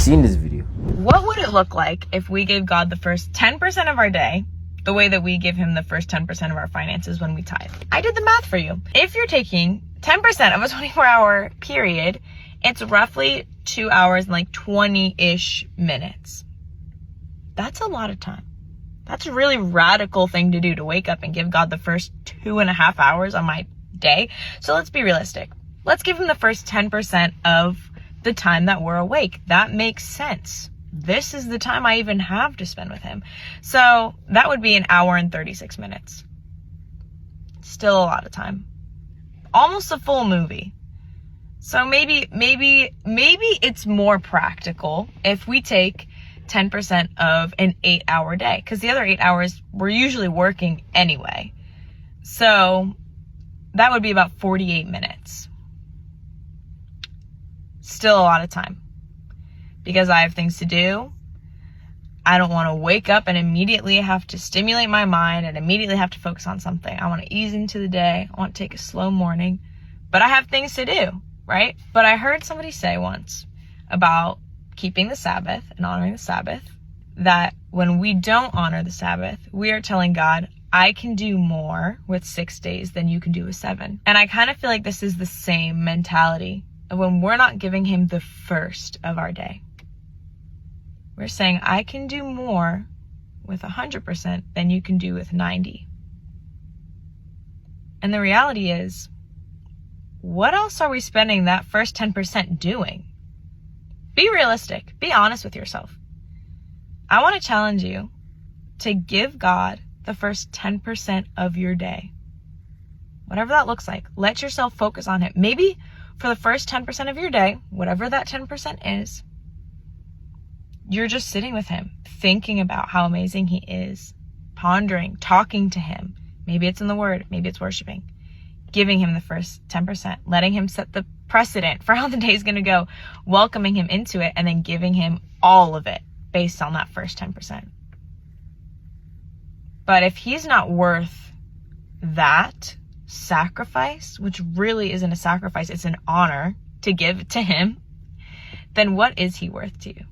seen this video. What would it look like if we gave God the first 10% of our day, the way that we give him the first 10% of our finances when we tithe? I did the math for you. If you're taking 10% of a 24-hour period, it's roughly 2 hours and like 20-ish minutes. That's a lot of time. That's a really radical thing to do, to wake up and give God the first 2.5 hours on my day. So let's be realistic. Let's give him the first 10% of the time that we're awake. That makes sense. This is the time I even have to spend with him. So that would be 1 hour and 36 minutes. Still a lot of time. Almost a full movie. So maybe it's more practical if we take 10% of an 8-hour day, because the other 8 hours we're usually working anyway. So that would be about 48 minutes. Still a lot of time, because I have things to do. I don't want to wake up and immediately have to stimulate my mind and immediately have to focus on something. I want to ease into the day. I want to take a slow morning, but I have things to do, right? But I heard somebody say once about keeping the Sabbath and honoring the Sabbath, that when we don't honor the Sabbath, we are telling God, I can do more with 6 days than you can do with 7. And I kind of feel like this is the same mentality of when we're not giving him the first of our day. We're saying, I can do more with 100% than you can do with 90. And the reality is, what else are we spending that first 10% doing? Be realistic. Be honest with yourself. I want to challenge you to give God the first 10% of your day. Whatever that looks like. Let yourself focus on it. Maybe for the first 10% of your day, whatever that 10% is, you're just sitting with him, thinking about how amazing he is, pondering, talking to him. Maybe it's in the word, maybe it's worshiping, giving him the first 10%, letting him set the precedent for how the day is going to go, welcoming him into it, and then giving him all of it based on that first 10%. But if he's not worth that sacrifice, which really isn't a sacrifice, it's an honor to give to him, then what is he worth to you?